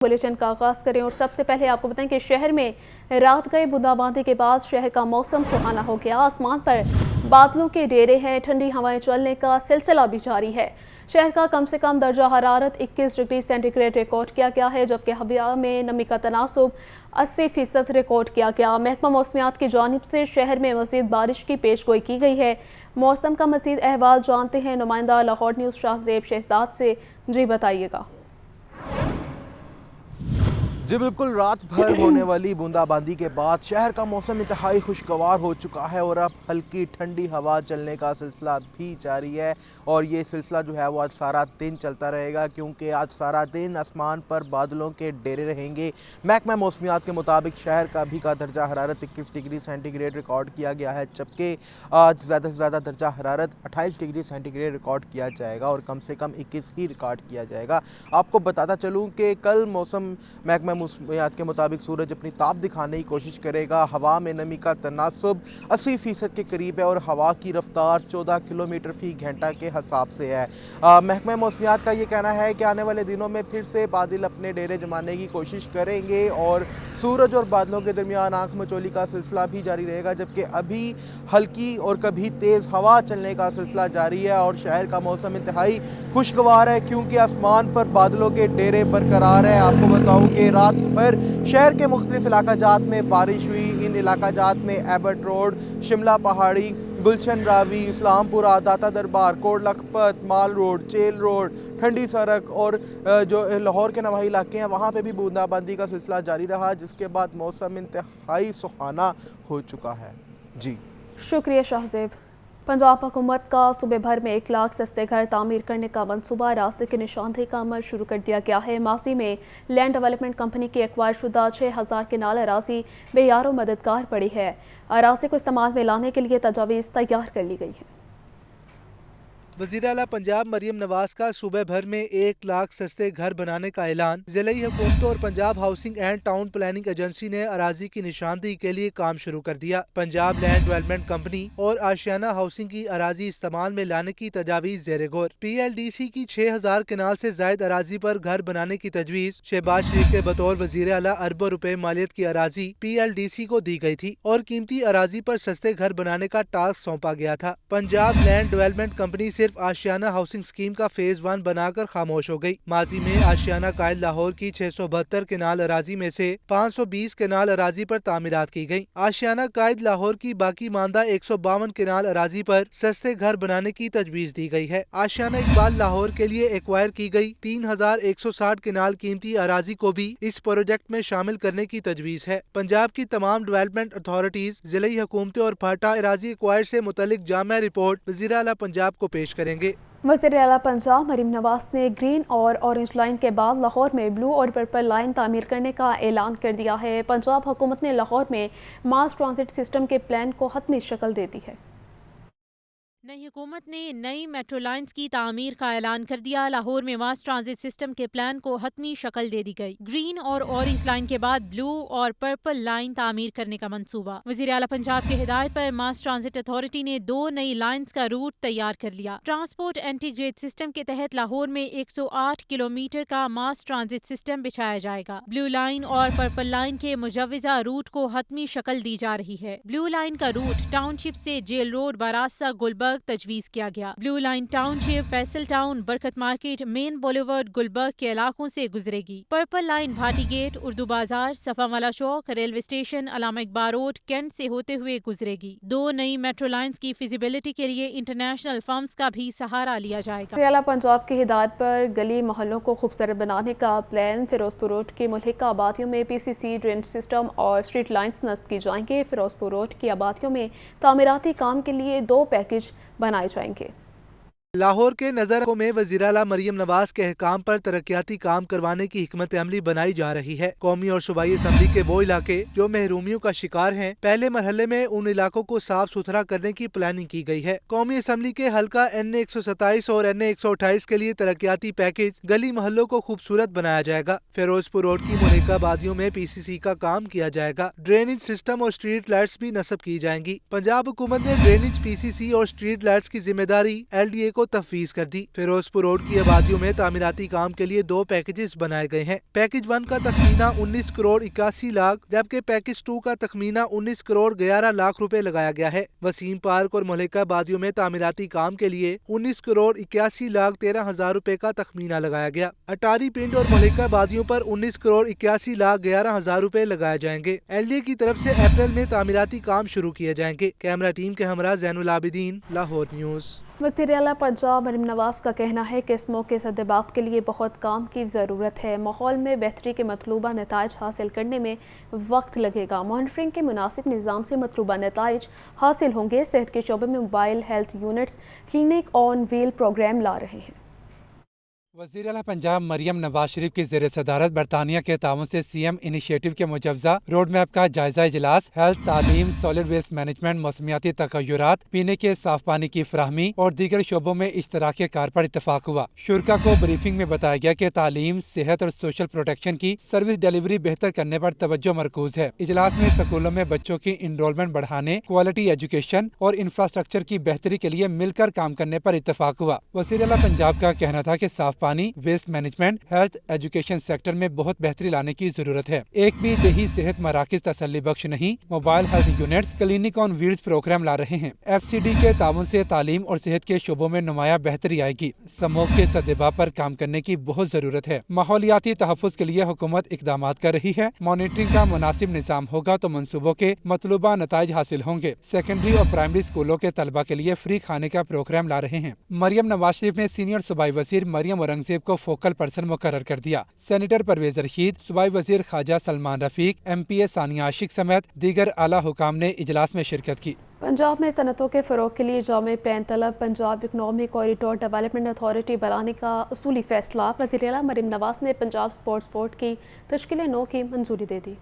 Bulletin का आगाज करें और सबसे पहले आपको बताएं कि शहर में रात गए बूंदाबांदी के बाद शहर का मौसम सुहाना हो गया। आसमान पर बादलों के डेरे हैं, ठंडी हवाएं चलने का सिलसिला भी जारी है। शहर का कम से कम दर्जा हरारत 21 डिग्री सेंटीग्रेड रिकॉर्ड किया गया है, जबकि हवा में नमी का तनासुब 80% रिकॉर्ड किया गया। महकमा मौसमियात की जानिब से शहर में मजीद बारिश की पेशगोई की गई है। मौसम का मजीद अहवाल जानते हैं नुमाइंदा लाहौर न्यूज़ शाहजेब शहजाद से। जी बताइएगा। जी बिल्कुल, रात भर होने वाली बूंदाबांदी के बाद शहर का मौसम इंतहाई खुशगवार हो चुका है और अब हल्की ठंडी हवा चलने का सिलसिला भी जारी है। और ये सिलसिला जो है वो आज सारा दिन चलता रहेगा, क्योंकि आज सारा दिन आसमान पर बादलों के डेरे रहेंगे। महकमा मौसमियात के मुताबिक शहर का अभी का दर्जा हरारत 21 डिग्री सेंटीग्रेड रिकॉर्ड किया गया है, जबकि आज ज़्यादा से ज़्यादा दर्जा हरारत 28 डिग्री सेंटीग्रेड रिकॉर्ड किया जाएगा और कम से कम 21 ही रिकॉर्ड किया जाएगा। आपको बताता चलूँ कि कल मौसम महकमा मौसमियात के मुताबिक सूरज अपनी ताप दिखाने की कोशिश करेगा। हवा में नमी का तनासुब 80% के करीब है और हवा की रफ्तार 14 किलोमीटर फी घंटा के हिसाब से है। महकमा मौसमियात का ये कहना है कि आने वाले दिनों में फिर से बादल अपने डेरे जमाने की कोशिश करेंगे और सूरज और बादलों के दरमियान आंख मचोली का सिलसिला भी जारी रहेगा, जबकि अभी हल्की और कभी तेज़ हवा चलने का सिलसिला जारी है और शहर का मौसम इंतहाई खुशगवार है, क्योंकि आसमान पर बादलों के डेरे बरकरार है। आपको बताऊँ कि रात पर शहर के मुख्तलिफ इलाकाजात में बारिश हुई। इन इलाकाजात में एबर्ट रोड, शिमला पहाड़ी, गुलशन रावी, इस्लामपुरा, दाता दरबार, कोट लखपत, माल रोड, चेल रोड, ठंडी सड़क और जो लाहौर के नवाही इलाके हैं वहाँ पे भी बूंदाबांदी का सिलसिला जारी रहा, जिसके बाद मौसम इंतहाई सुहाना हो चुका है। जी शुक्रिया शाहजेब। पंजाब हुकूमत का सूबे भर में 1 लाख सस्ते घर तामीर करने का मंसूबा रास्ते की निशानदेही का अमल शुरू कर दिया गया है। माजी में लैंड डेवलपमेंट कंपनी की एक्वायर शुदा 6000 केनाल अराजी बेयारो मददगार पड़ी है। अराजी को इस्तेमाल में लाने के लिए तजावीज़ तैयार कर ली गई है। वज़ीर आला पंजाब मरियम नवाज का सूबे भर में 1 लाख सस्ते घर बनाने का ऐलान। ज़िलाई हुकूमतों और Punjab housing and town planning agency ने अराजी की निशानदेही के लिए काम शुरू कर दिया। पंजाब लैंड डेवलपमेंट कंपनी और आशियाना हाउसिंग की अराजी इस्तेमाल में लाने की तजावीज़ ज़ेर गौर। PLDC की 6000 केनाल से जायद अराजी पर घर बनाने की तजवीज़। शहबाज शरीफ के बतौर वज़ीर आला अरबों रुपए मालियत की अराजी PLDC को दी गई थी और कीमती अराजी पर सस्ते घर बनाने का टास्क सौंपा गया था। पंजाब लैंड डेवलपमेंट कंपनी सिर्फ आशियाना हाउसिंग स्कीम का फेज 1 बनाकर खामोश हो गई। माजी में आशियाना कायद लाहौर की 672 केनाल अराजी में से 520 केनाल अराजी पर तामीरात की गई। आशियाना कायद लाहौर की बाकी मानदा 152 केनाल अराजी पर सस्ते घर बनाने की तजवीज दी गई है। आशियाना इकबाल लाहौर के लिए एक्वायर की गई 3160 केनाल कीमती अराजी को भी इस प्रोजेक्ट में शामिल करने की तजवीज है। पंजाब की तमाम डेवलपमेंट अथॉरिटीज, जिलाई हुकूमतें और फाटा अराजी एक्वायर से मुतल्लिक जामिया रिपोर्ट वज़ीर आला पंजाब को पेश करेंगे। वज़ीर आला पंजाब मरियम नवाज ने ग्रीन और ऑरेंज लाइन के बाद लाहौर में ब्लू और पर्पल लाइन तामीर करने का ऐलान कर दिया है। पंजाब हुकूमत ने लाहौर में मास ट्रांजिट सिस्टम के प्लान को हतमी शक्ल दे दी है। नई हुकूमत ने नई मेट्रो लाइन्स की तामीर का ऐलान कर दिया। लाहौर में मास ट्रांजिट सिस्टम के प्लान को हतमी शक्ल दे दी गई। ग्रीन और ऑरेंज लाइन के बाद ब्लू और पर्पल लाइन तामीर करने का मंसूबा। वज़ीर आला पंजाब की हिदायत पर मास ट्रांजिट अथॉरिटी ने 2 नई लाइन्स का रूट तैयार कर लिया। ट्रांसपोर्ट इंटीग्रेट सिस्टम के तहत लाहौर में 108 किलोमीटर का मास ट्रांजिट सिस्टम बिछाया जाएगा। ब्लू लाइन और पर्पल लाइन के मुजव्वजा रूट को हतमी शक्ल दी जा रही है। ब्लू लाइन का रूट टाउनशिप से जेल रोड, बारासा, गुलबर्ग तजवीज किया गया। Blue line township, Faisal town, Barkat market, main boulevard, Gulberg के इलाकों से गुजरेगी। Purple line Bhati gate, Urdu Bazaar, Safanwala Chowk, railway station, Allama Iqbal road, cantt से होते हुए गुजरेगी। 2 नई मेट्रो लाइन्स की फिजिबिलिटी के लिए इंटरनेशनल फर्म्स का भी सहारा लिया जाएगा। वज़ीर आला पंजाब की हिदायत पर गली मोहल्लों को खूबसूरत बनाने का प्लान। फिरोजपुर रोड की मुल्हिका आबादियों में PCC ड्रेनेज सिस्टम और स्ट्रीट लाइन्स नस्ब की जाएंगे। फिरोजपुर रोड की आबादियों में तामीराती काम के लिए 2 पैकेज बनाए जाएंगे। लाहौर के नज़र में वज़ीर आला मरियम नवाज के अहकाम पर तरक्याती काम करवाने की हिकमत अमली बनाई जा रही है। कौमी और सूबाई असम्बली के वो इलाके जो महरूमियों का शिकार हैं, पहले मरहले में उन इलाकों को साफ सुथरा करने की प्लानिंग की गई है। कौमी असम्बली के हल्का NA 127 और NA 128 के लिए तरक्याती पैकेज गली मोहल्लों को खूबसूरत बनाया जाएगा। फिरोजपुर रोड की मुल्हिका आबादियों में PCC का काम किया जाएगा। ड्रेनेज सिस्टम और स्ट्रीट लाइट्स भी नस्ब की जाएंगी। पंजाब हुकूमत ने ड्रेनेज, PCC और स्ट्रीट लाइट्स की जिम्मेदारी LDA को तफवीज कर दी। फिरोजपुर रोड की आबादियों में तामीराती काम के लिए 2 पैकेजेस बनाए गए हैं। पैकेज 1 का तखमीना 19 करोड़ 81 लाख जबकि पैकेज 2 का तखमीना 19 करोड़ 11 लाख रुपए लगाया गया है। वसीम पार्क और मलिका आबादियों में तामीराती काम के लिए 19 करोड़ 81 लाख 13 हजार रुपए का तखमीना लगाया गया। अटारी पिंड और मलिका आबादियों पर 19 करोड़ 81 लाख 11 हजार रुपए लगाए जाएंगे। एलडीए की तरफ से अप्रैल में तामीराती काम शुरू किए जाएंगे। कैमरा टीम के हमरा ज़ैनुल आबिदीन, लाहौर न्यूज़। वज़ीर आला पंजाब मरियम नवाज का कहना है कि इस मौके सद्देबाप के लिए बहुत काम की ज़रूरत है। माहौल में बेहतरी के मतलूबा नताइज हासिल करने में वक्त लगेगा। मॉनिटरिंग के मुनासिब निज़ाम से मतलूबा नताइज हासिल होंगे। सेहत के शोबे में mobile health units clinic on wheel program ला रहे हैं। वज़ीर आला पंजाब मरियम नवाज शरीफ की ज़ेर सदारत बरतानिया के ताउन से सीएम इनिशिएटिव के मुजवजा रोड मैप का जायजा इजलास, हेल्थ, तालीम, सॉलिड वेस्ट मैनेजमेंट, मौसमियाती तगय्युरात, पीने के साफ पानी की फराहमी और दीगर शोबों में इश्तराक कार पर इतफाक हुआ। शुरका को ब्रीफिंग में बताया गया कि तालीम, सेहत और सोशल प्रोटेक्शन की सर्विस डिलीवरी बेहतर करने पर तवज्जो मरकूज है। इजलास में स्कूलों में बच्चों की इनरोलमेंट बढ़ाने, क्वालिटी एजुकेशन और इंफ्रास्ट्रक्चर की बेहतरी के लिए मिलकर काम करने पर इतफाक हुआ। वज़ीर आला पंजाब का कहना था कि साफ पानी, waste management, health, education sector में बहुत बेहतरी लाने की जरूरत है। एक भी देही सेहत मराकज तसल्ली बख्श नहीं, mobile health units clinic on wheels program ला रहे हैं। FCD के ताउन से तालीम और सेहत के शोबों में नुमाया बेहतरी आएगी। समूह के सद्देबाप पर काम करने की बहुत जरूरत है। माहौलियाती तहफ़्फ़ुज़ के लिए हुकूमत इक़दाम कर रही है। मॉनिटरिंग का मुनासिब निज़ाम होगा तो मनसूबों के मतलूबा नताइज हासिल होंगे। सेकेंडरी और प्राइमरी स्कूलों के तलबा के लिए फ्री खाने का प्रोग्राम ला रहे हैं। मरियम नवाज शरीफ ने सीनियर सूबाई वज़ीर मरियम औरंगज़ेब को फोकल पर्सन मुकर्रर कर दिया। सेनेटर परवेज रशीद, सूबाई वज़ीर ख्वाजा सलमान रफीक, MPA सानिया आशिक समेत दीगर आला हुकाम ने इजलास में शिरकत की। पंजाब में सनतों के फ़रोग के लिए जामे प्लान तलब, Punjab economic corridor development authority बनाने का उसूली फैसला। वज़ीर आला मरियम नवाज ने पंजाब स्पोर्ट्स बोर्ड की तश्कील नौ की मंजूरी दे दी।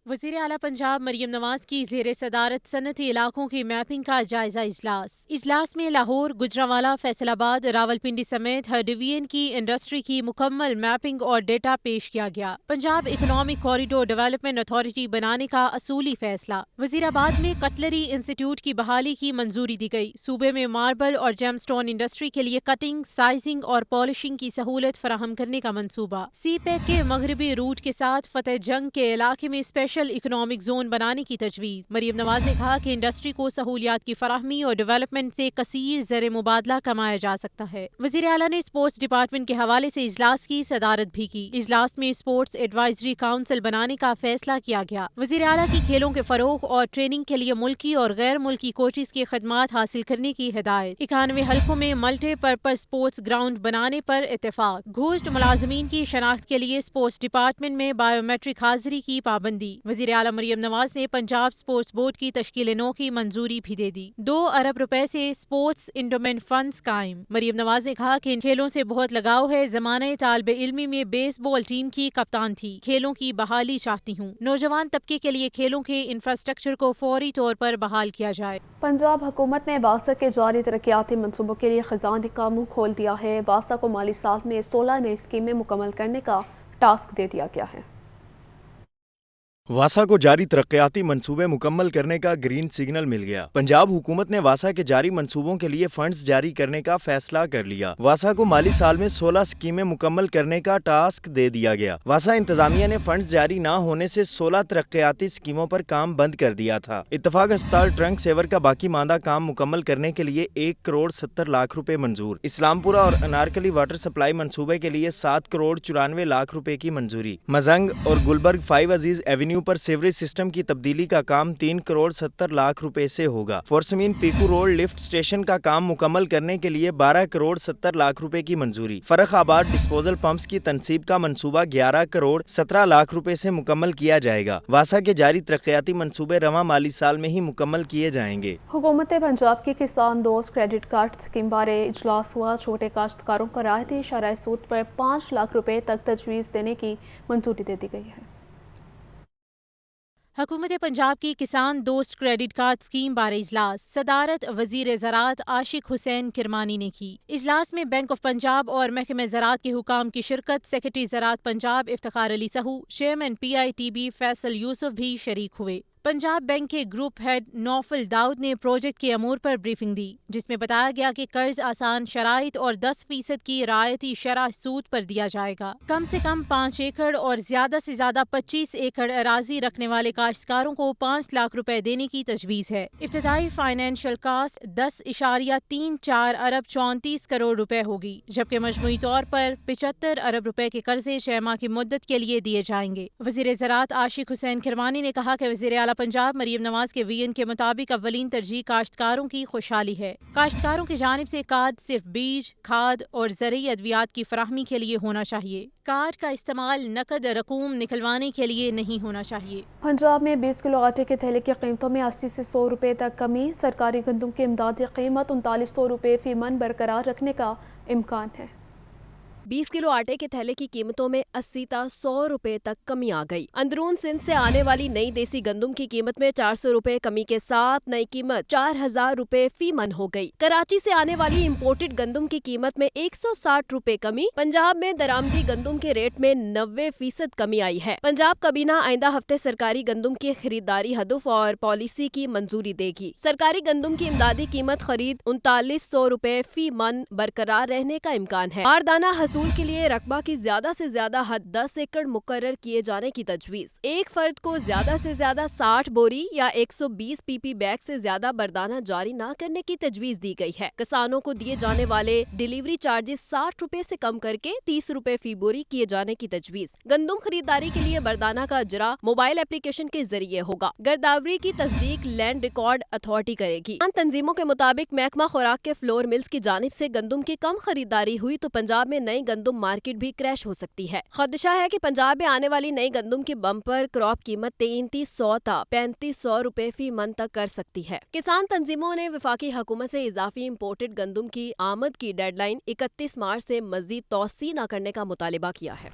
वज़ीर आला पंजाब मरियम नवाज की ज़ेर सदारत सनती इलाकों की मैपिंग का जायजा इजलास में लाहौर, गुजरांवाला, फैसलाबाद, रावलपिंडी समेत हर डिवीजन की इंडस्ट्री की मुकम्मल मैपिंग और डेटा पेश किया गया। Punjab economic corridor development authority बनाने का असूली फैसला। वज़ीराबाद में कटलरी इंस्टीट्यूट की बहाली की मंजूरी दी गई। सूबे में मार्बल और जेमस्टोन इंडस्ट्री के लिए कटिंग, साइजिंग और पॉलिशिंग की सहूलत फराहम करने का मंसूबा। CPEC के मगरबी रूट के साथ फतेह जंग के इलाके में स्पेशल इकोनॉमिक जोन बनाने की तजवीज। मरियम नवाज ने कहा कि इंडस्ट्री को सहूलियात की फराहमी और डेवलपमेंट से कसीर ज़र मुबादला कमाया जा सकता है। वज़ीर आला ने स्पोर्ट्स डिपार्टमेंट के हवाले से इजलास की सदारत भी की। इजलास में स्पोर्ट्स एडवाइजरी काउंसिल बनाने का फैसला किया गया। वज़ीर आला की खेलों के फरोग और ट्रेनिंग के लिए मुल्की और गैर मुल्की कोचिज की खदमात हासिल करने की हिदायत। 91 हल्कों में मल्टीपर्पज स्पोर्ट्स ग्राउंड बनाने पर इत्तेफाक। घोस्ट मुलाजमीन की शनाख्त के लिए स्पोर्ट्स डिपार्टमेंट में बायोमेट्रिक हाजिरी की पाबंदी। वज़ीर आला मरियम नवाज ने पंजाब स्पोर्ट्स बोर्ड की तश्कील नौ की मंजूरी भी दे दी। 2 अरब रुपए से स्पोर्ट्स इंडोमेंट फंड्स कायम। मरियम नवाज ने कहा कि इन खेलों से बहुत लगाव है। ज़माने तालिबे इल्मी में बेसबॉल टीम की कप्तान थी। खेलों की बहाली चाहती हूँ। नौजवान तबके के लिए खेलों के इंफ्रास्ट्रक्चर को फौरी तौर पर बहाल किया जाए। पंजाब हुकूमत ने वासा के जारी तरक्याती मनसूबों के लिए खजाने का मुंह खोल दिया है। वासा को माली साल में 16 नई स्कीमें मुकम्मल करने का टास्क दे दिया गया है। वासा को जारी तरक्याती मंसूबे मुकम्मल करने का ग्रीन सिग्नल मिल गया। पंजाब हुकूमत ने वासा के जारी मंसूबों के लिए फंड्स जारी करने का फैसला कर लिया। वासा को माली साल में 16 स्कीमें मुकम्मल करने का टास्क दे दिया गया। वासा इंतजामिया ने फंड्स जारी न होने से 16 तरक्याती स्कीमों पर काम बंद कर दिया था। इत्तफाक अस्पताल ट्रंक सेवर का बाकी मांदा काम मुकम्मल करने के लिए 1 करोड़ 70 लाख रुपए मंजूर। इस्लामपुरा और अनारकली वाटर सप्लाई मंसूबे के लिए 7 करोड़ 94 लाख रुपए की मंजूरी। मजंग और गुलबर्ग 5 अजीज एवेन्यू पर सीवरेज सिस्टम की तब्दीली का काम 3 करोड़ 70 लाख रुपए से होगा। फोरसमीन पीकू रोड लिफ्ट स्टेशन का काम मुकम्मल करने के लिए 12 करोड़ 70 लाख रुपए की मंजूरी। फर्रुखाबाद डिस्पोजल पंप्स की तनसीब का मंसूबा 11 करोड़ 17 लाख रुपए से मुकम्मल किया जाएगा। वासा के जारी तरक्याती मंसूबे रवां माली साल में ही मुकम्मल किए जाएंगे। हुकूमत पंजाब की किसान दोस्त क्रेडिट कार्ड स्कीम बारे इजलास हुआ। छोटे काश्तकारों को रायती शरह सूद पर 5 लाख रुपए तक तजवीज़ देने की मंजूरी दे दी गई है। हुकूमत पंजाब की किसान दोस्त क्रेडिट कार्ड स्कीम बारे इजलास सदारत वजीर ज़राअत आशिक हुसैन किरमानी ने की। इजलास में बैंक ऑफ पंजाब और महकमे ज़राअत के हुकाम की शिरकत। सेक्रेटरी ज़राअत पंजाब इफ्तिखार अली सहू, चेयरमैन PITB फैसल यूसुफ भी शरीक हुए। पंजाब बैंक के ग्रुप हेड नौफल दाऊद ने प्रोजेक्ट के अमूर पर ब्रीफिंग दी, जिसमें बताया गया कि कर्ज आसान शराइत और 10% की रायती शरह सूद पर दिया जाएगा। कम से कम 5 एकड़ और ज्यादा से ज्यादा 25 एकड़ अराजी रखने वाले काश्तकारों को 5 लाख रुपए देने की तजवीज है। इब्तदाई फाइनेंशियल कास्ट 10.34 अरब 34 करोड़ रुपए होगी, जबकि मजमूई तौर पर 75 अरब रुपए के कर्जे 6 माह की मुद्दत के लिए दिए जाएंगे। वजीर ज़राअत आशिक हुसैन किरमानी ने कहा कि वज़ीर आला पंजाब मरियम नवाज के वीएन के मुताबिक अव्वलीन तरजीह काश्तकारों की खुशहाली है। काश्तकारों की जानिब से कार्ड सिर्फ बीज, खाद और ज़रूरी अद्वियात की फराहमी के लिए होना चाहिए। कार्ड का इस्तेमाल नकद रकूम निकलवाने के लिए नहीं होना चाहिए। पंजाब में 20 किलो आटे के थैले की कीमतों में 80 से 100 रुपए तक कमी। सरकारी गंदम की इमदादी कीमत 3900 रुपए फी मन बरकरार रखने का इम्कान है। 20 किलो आटे के थैले की कीमतों में 80 से 100 रुपए तक कमी आ गई। अंदरून सिंध से आने वाली नई देसी गंदम की कीमत में 400 रुपए कमी के साथ नई कीमत 4000 रुपए फी मन हो गई। कराची से आने वाली इम्पोर्टेड गंदम की कीमत में 160 रुपए कमी। पंजाब में दरामदी गंदम के रेट में 90% कमी आई है। पंजाब काबीना आइंदा हफ्ते सरकारी गंदम की खरीदारी हदफ और पॉलिसी की मंजूरी देगी। सरकारी गंदम की इमदादी कीमत खरीद 3900 रुपए फी मन बरकरार रहने का इम्कान है। बारदाना हसूल के लिए रकबा की ज्यादा से ज्यादा हद 10 एकड़ मुकर्रर किए जाने की तजवीज। एक फर्द को ज्यादा से ज्यादा 60 बोरी या 120 पीपी बैग से ज्यादा बरदाना जारी न करने की तजवीज दी गई है। किसानों को दिए जाने वाले डिलीवरी चार्जेस 60 रुपए से कम करके 30 रुपए फी बोरी किए जाने की तजवीज। गंदम खरीदारी के लिए बरदाना का अजरा मोबाइल एप्लीकेशन के जरिए होगा। गिरदावरी की तस्दीक लैंड रिकॉर्ड अथॉरिटी करेगी। तंजीमों के मुताबिक महकमा खुराक के फ्लोर मिल्स की जानिब से गंदम की कम खरीदारी हुई तो पंजाब में नई गंदम मार्केट भी क्रैश हो सकती है। खदशा है कि पंजाब में आने वाली नई गंदम की बम्पर क्रॉप कीमत 3300 था 3500 रुपए फी मन तक कर सकती है। किसान तंजीमों ने वफाकी हुकूमत से इजाफी इम्पोर्टेड गंदम की आमद की डेडलाइन 31 मार्च से मजीद तौसी न करने का मुतालिबा किया है।